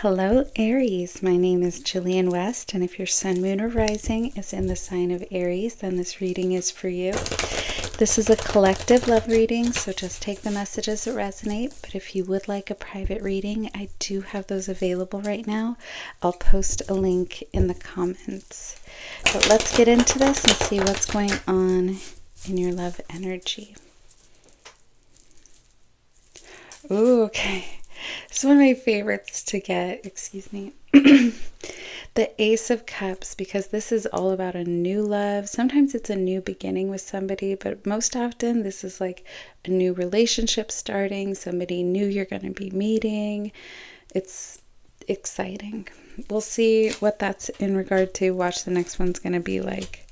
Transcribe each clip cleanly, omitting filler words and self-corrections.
Hello, Aries. My name is Jillian West, and if your sun, moon, or rising is in the sign of Aries, then this reading is for you. This is a collective love reading, so just take the messages that resonate. But if you would like a private reading, I do have those available right now. I'll post a link in the comments. But let's get into this and see what's going on in your love energy. Ooh, okay. It's one of my favorites to get, excuse me, the Ace of Cups, because this is all about a new love. Sometimes it's a new beginning with somebody, but most often this is like a new relationship starting, somebody new you're going to be meeting. It's exciting. We'll see what that's in regard to. Watch, the next one's going to be like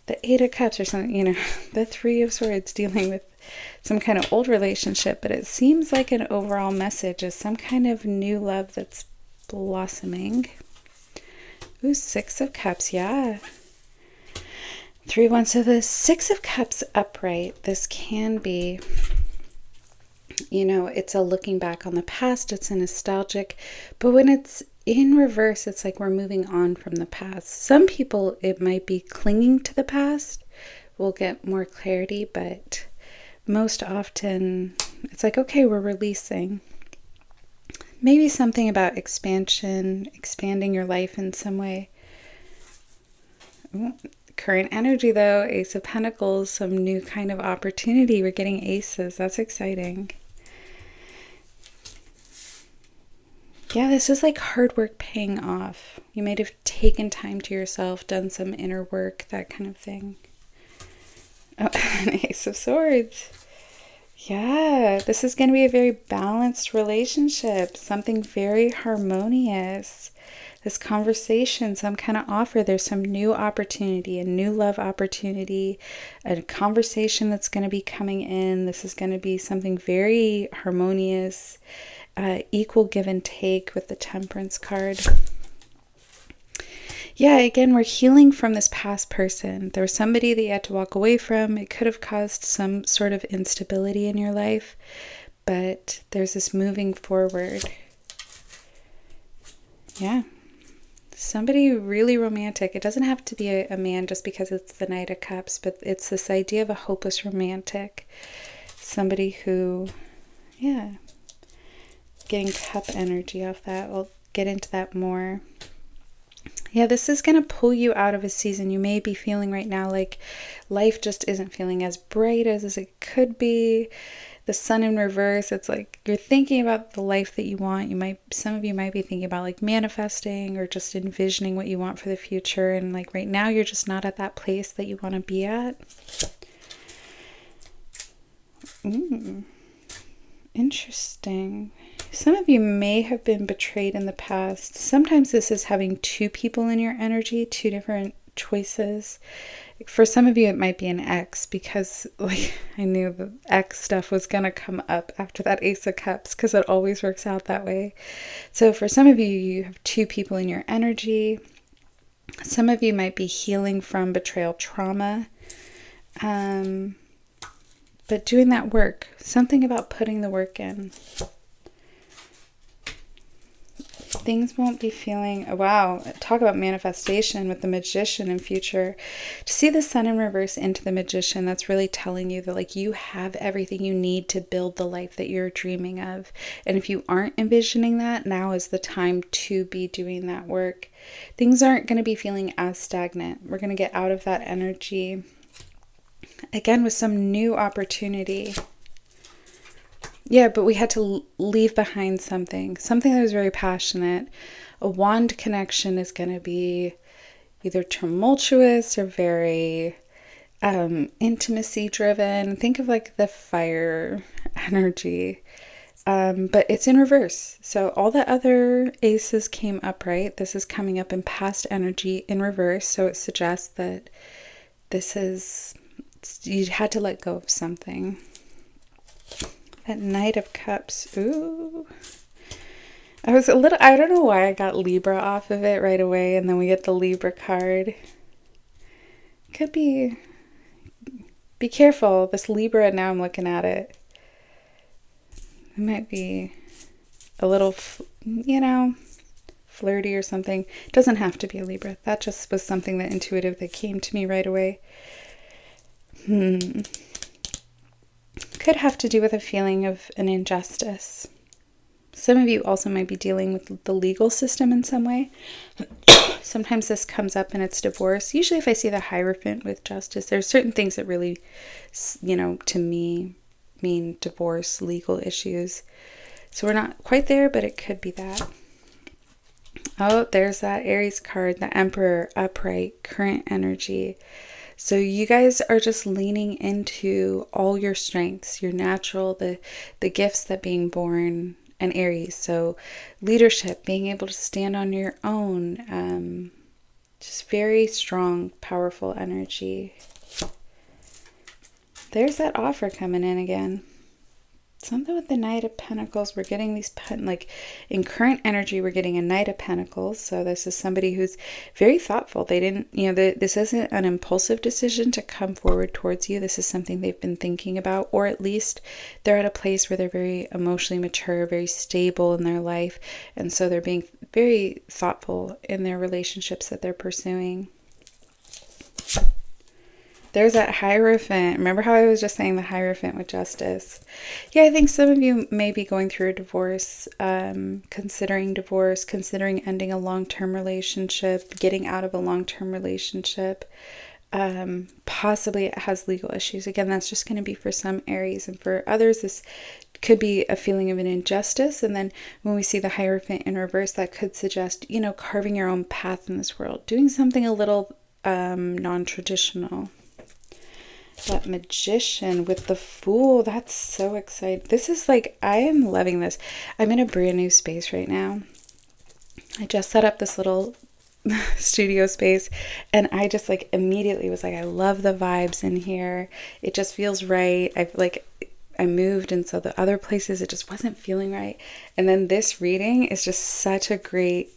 the Eight of Cups or something, you know, the Three of Swords, dealing with some kind of old relationship, but it seems like an overall message is some kind of new love that's blossoming. Ooh, Six of Cups, yeah. 3, 1. So the Six of Cups upright, this can be, you know, it's a looking back on the past, it's a nostalgic, but when it's in reverse, it's like we're moving on from the past. Some people, it might be clinging to the past. We'll get more clarity, but most often it's like, okay, we're releasing. Maybe something about expansion, expanding your life in some way. Ooh, current energy though, Ace of Pentacles, some new kind of opportunity. We're getting aces. That's exciting. Yeah, this is like hard work paying off. You might have taken time to yourself, done some inner work, that kind of thing. Oh, an Ace of Swords. Yeah, this is going to be a very balanced relationship, something very harmonious. This conversation, some kind of offer, there's some new opportunity, a new love opportunity, a conversation that's going to be coming in. This is going to be something very harmonious, equal give and take with the Temperance card. Yeah, again, we're healing from this past person. There was somebody that you had to walk away from. It could have caused some sort of instability in your life, but there's this moving forward. Yeah. Somebody really romantic. It doesn't have to be a man just because it's the Knight of Cups, but it's this idea of a hopeless romantic. Somebody who, yeah, getting cup energy off that. We'll get into that more. Yeah, this is going to pull you out of a season. You may be feeling right now like life just isn't feeling as bright as it could be. The sun in reverse, it's like you're thinking about the life that you want. Some of you might be thinking about like manifesting or just envisioning what you want for the future. And like right now, you're just not at that place that you want to be at. Interesting. Some of you may have been betrayed in the past. Sometimes this is having two people in your energy, two different choices. For some of you, it might be an ex, because like I knew the ex stuff was going to come up after that Ace of Cups, because it always works out that way. So for some of you, you have two people in your energy. Some of you might be healing from betrayal trauma. But doing that work, something about putting the work in. Things won't be feeling, wow, talk about manifestation with the Magician in future. To see the Sun in reverse into the Magician, that's really telling you that like you have everything you need to build the life that you're dreaming of. And if you aren't envisioning that, now is the time to be doing that work. Things aren't going to be feeling as stagnant. We're going to get out of that energy. Again, with some new opportunity. Yeah, but we had to leave behind something that was very passionate. A wand connection is going to be either tumultuous or very intimacy driven. Think of like the fire energy. But it's in reverse. So all the other aces came upright. This is coming up in past energy in reverse. So it suggests that this is, you had to let go of something. That Knight of Cups. Ooh. I don't know why I got Libra off of it right away, and then we get the Libra card. Could be careful. This Libra, now I'm looking at it. It might be a little, you know, flirty or something. It doesn't have to be a Libra. That just was something that intuitive that came to me right away. Could have to do with a feeling of an injustice. Some of you also might be dealing with the legal system in some way. Sometimes this comes up and it's divorce. Usually if I see the Hierophant with justice, there's certain things that really, to me, mean divorce, legal issues. So we're not quite there, but it could be that. Oh, there's that Aries card, the Emperor, upright, current energy. So you guys are just leaning into all your strengths, your natural, the gifts that being born, and Aries. So leadership, being able to stand on your own, just very strong, powerful energy. There's that offer coming in again. Something with the Knight of Pentacles. We're getting these, like in current energy, we're getting a Knight of Pentacles. So this is somebody who's very thoughtful. They didn't, this isn't an impulsive decision to come forward towards you. This is something they've been thinking about, or at least they're at a place where they're very emotionally mature, very stable in their life. And so they're being very thoughtful in their relationships that they're pursuing. There's that Hierophant. Remember how I was just saying the Hierophant with justice? Yeah, I think some of you may be going through a divorce, considering ending a long-term relationship, getting out of a long-term relationship. Possibly it has legal issues. Again, that's just going to be for some Aries. And for others, this could be a feeling of an injustice. And then when we see the Hierophant in reverse, that could suggest, carving your own path in this world. Doing something a little non-traditional. That Magician with the Fool, that's so exciting. This is like, I am loving this. I'm in a brand new space right now. I just set up this little studio space and I just like immediately was like, I love the vibes in here. It just feels right. I moved, and so the other places it just wasn't feeling right. And then this reading is just such a great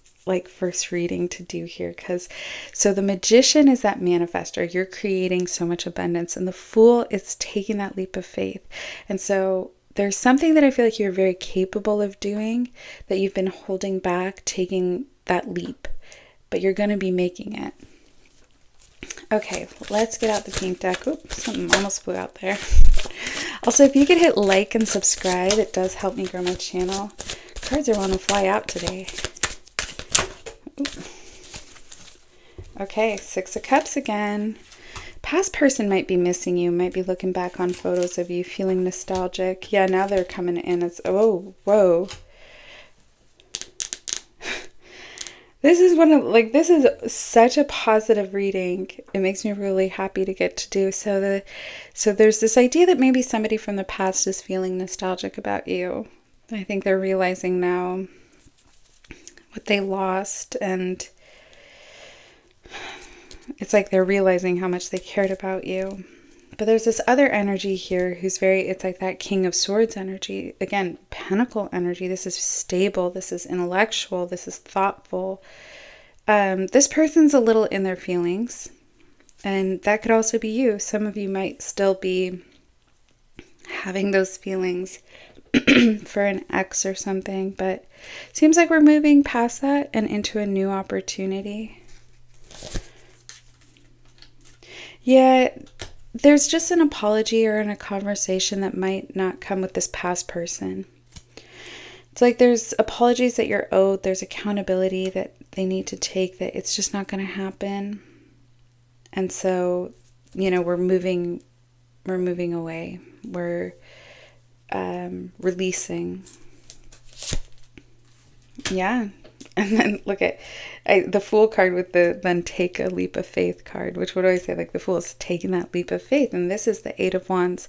first reading to do here, because so the Magician is that manifester. You're creating so much abundance, and the Fool is taking that leap of faith. And so there's something that I feel like you're very capable of doing that you've been holding back, taking that leap, but you're going to be making it. Okay, let's get out the pink deck. Oops, something almost flew out there. Also, if you could hit like and subscribe, it does help me grow my channel. Cards are wanting to fly out today. Okay, Six of Cups again. Past person might be missing you, might be looking back on photos of you, feeling nostalgic. Yeah, now they're coming in as, oh, whoa. This is this is such a positive reading. It makes me really happy to get to do. So there's this idea that maybe somebody from the past is feeling nostalgic about you. I think they're realizing now what they lost, and it's like they're realizing how much they cared about you. But there's this other energy here who's it's like that King of Swords energy. Again, Pentacle energy. This is stable. This is intellectual. This is thoughtful. This person's a little in their feelings. And that could also be you. Some of you might still be having those feelings for an ex or something. But it seems like we're moving past that and into a new opportunity. Yeah, there's just an apology or in a conversation that might not come with this past person. It's like there's apologies that you're owed. There's accountability that they need to take, that it's just not going to happen. And so, we're moving away. We're releasing. Yeah. And then look at the Fool card with then take a leap of faith card, which would always say the Fool is taking that leap of faith. And this is the Eight of Wands.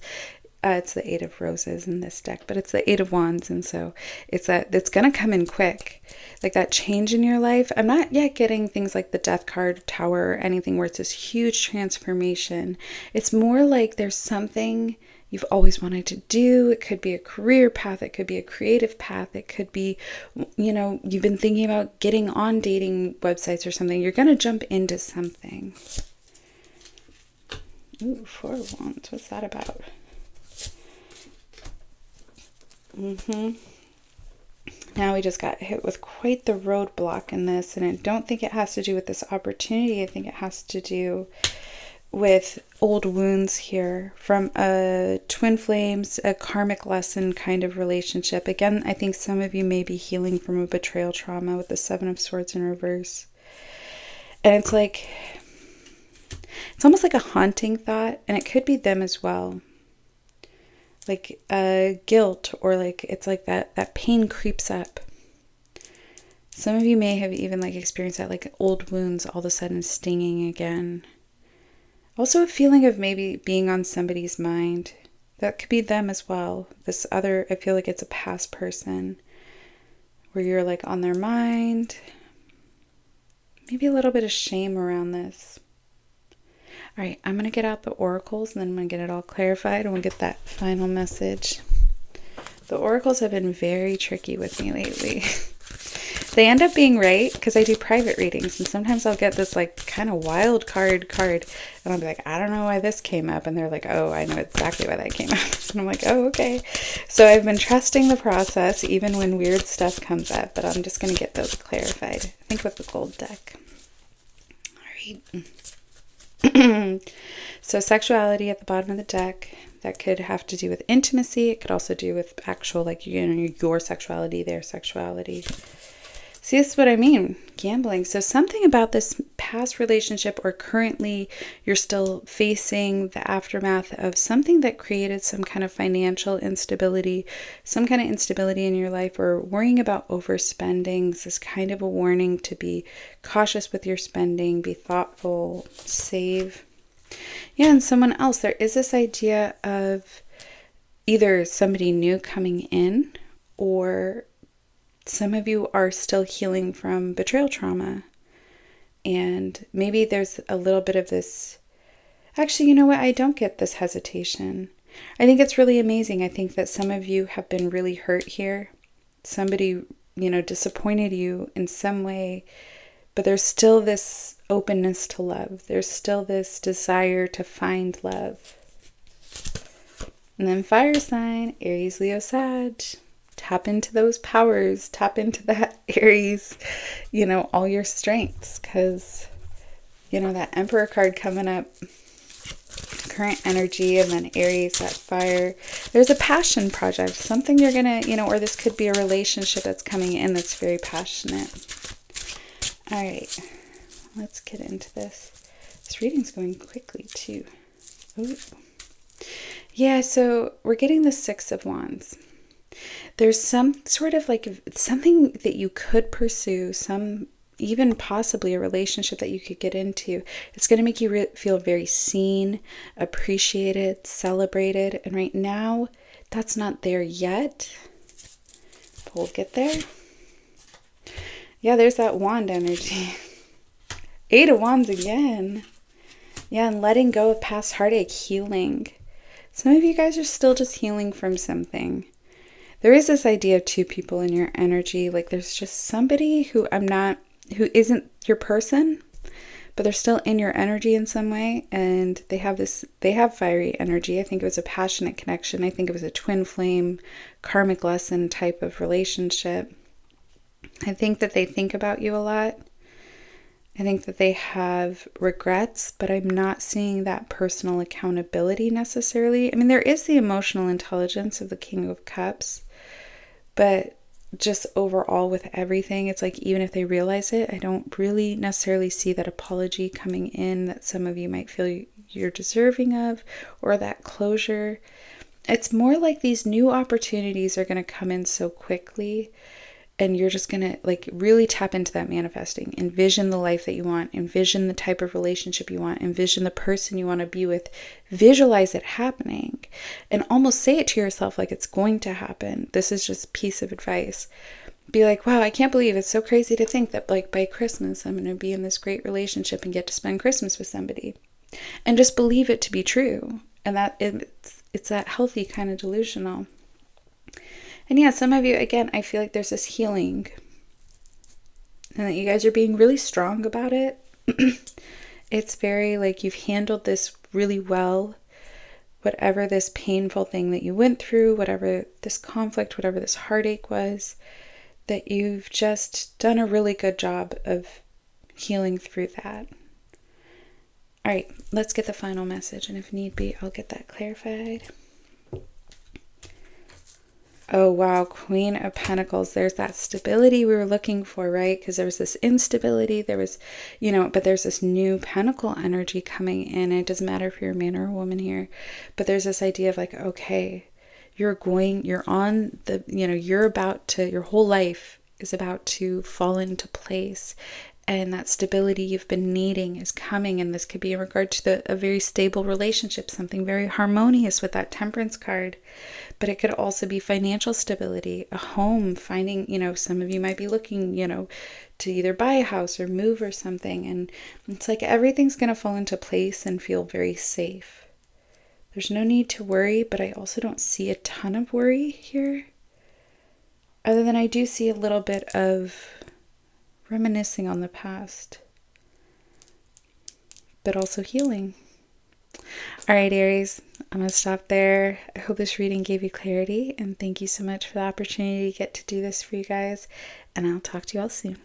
It's the Eight of Roses in this deck, but it's the Eight of Wands. And so it's going to come in quick, like that change in your life. I'm not yet getting things like the Death card, Tower, or anything where it's this huge transformation. It's more like there's something you've always wanted to do. It could be a career path. It could be a creative path. It could be, you've been thinking about getting on dating websites or something. You're going to jump into something. Ooh, Four of Wands. What's that about? Now we just got hit with quite the roadblock in this, and I don't think it has to do with this opportunity. I think it has to do with old wounds here from a twin flames, a karmic lesson kind of relationship. Again, I think some of you may be healing from a betrayal trauma with the Seven of Swords in reverse. And it's like, it's almost like a haunting thought, and it could be them as well. Like guilt, or like it's like that pain creeps up. Some of you may have even like experienced that, like old wounds all of a sudden stinging again. Also a feeling of maybe being on somebody's mind. That could be them as well. This other, I feel like it's a past person where you're like on their mind. Maybe a little bit of shame around this. All right, I'm going to get out the oracles, and then I'm going to get it all clarified, and we'll get that final message. The oracles have been very tricky with me lately. They end up being right because I do private readings, and sometimes I'll get this like kind of wild card, and I'll be like, I don't know why this came up, and they're like, oh, I know exactly why that came up. And I'm like, oh, okay. So I've been trusting the process even when weird stuff comes up, but I'm just going to get those clarified. I think with the gold deck. All right. So sexuality at the bottom of the deck, that could have to do with intimacy. It could also do with actual, like, you know, your sexuality, their sexuality. See, this is what I mean, gambling. So something about this past relationship, or currently you're still facing the aftermath of something that created some kind of financial instability, some kind of instability in your life, or worrying about overspending. This is kind of a warning to be cautious with your spending, be thoughtful, save. Yeah, and someone else, there is this idea of either somebody new coming in, or some of you are still healing from betrayal trauma. And maybe there's a little bit of this. Actually, you know what? I don't get this hesitation. I think it's really amazing. I think that some of you have been really hurt here. Somebody, you know, disappointed you in some way. But there's still this openness to love. There's still this desire to find love. And then fire sign, Aries, Leo, Sag. Tap into those powers. Tap into that Aries, you know, all your strengths. Because, you know, that Emperor card coming up, current energy, and then Aries, that fire. There's a passion project. Something you're going to, you know, or this could be a relationship that's coming in that's very passionate. All right. Let's get into this. This reading's going quickly, too. Ooh. Yeah, so we're getting the Six of Wands. There's some sort of like something that you could pursue, some even possibly a relationship that you could get into. It's going to make you feel very seen, appreciated, celebrated. And right now, that's not there yet. But we'll get there. Yeah, there's that wand energy. 8 of Wands again. Yeah, and letting go of past heartache, healing. Some of you guys are still just healing from something. There is this idea of two people in your energy. Like there's just somebody who isn't your person, but they're still in your energy in some way. And they have fiery energy. I think it was a passionate connection. I think it was a twin flame, karmic lesson type of relationship. I think that they think about you a lot. I think that they have regrets, but I'm not seeing that personal accountability necessarily. I mean, there is the emotional intelligence of the King of Cups, but just overall with everything, it's like even if they realize it, I don't really necessarily see that apology coming in that some of you might feel you're deserving of, or that closure. It's more like these new opportunities are going to come in so quickly. And you're just going to like really tap into that manifesting. Envision the life that you want. Envision the type of relationship you want. Envision the person you want to be with. Visualize it happening. And almost say it to yourself like it's going to happen. This is just a piece of advice. Be like, wow, I can't believe it's so crazy to think that like by Christmas I'm going to be in this great relationship and get to spend Christmas with somebody. And just believe it to be true. And that it's that healthy kind of delusional. And yeah, some of you, again, I feel like there's this healing. And that you guys are being really strong about it. It's very like you've handled this really well. Whatever this painful thing that you went through, whatever this conflict, whatever this heartache was. that you've just done a really good job of healing through that. All right, let's get the final message, and if need be, I'll get that clarified. Oh, wow. Queen of Pentacles. There's that stability we were looking for, right? Because there was this instability. There was, but there's this new Pentacle energy coming in. It doesn't matter if you're a man or a woman here. But there's this idea of like, okay, you're on the, you're about to, your whole life is about to fall into place. And that stability you've been needing is coming. And this could be in regard to a very stable relationship, something very harmonious with that Temperance card. But it could also be financial stability, a home, finding, some of you might be looking, to either buy a house or move or something. And it's like everything's going to fall into place and feel very safe. There's no need to worry, but I also don't see a ton of worry here. Other than I do see a little bit of reminiscing on the past, but also healing. All right, Aries, I'm going to stop there. I hope this reading gave you clarity, and thank you so much for the opportunity to get to do this for you guys, and I'll talk to you all soon.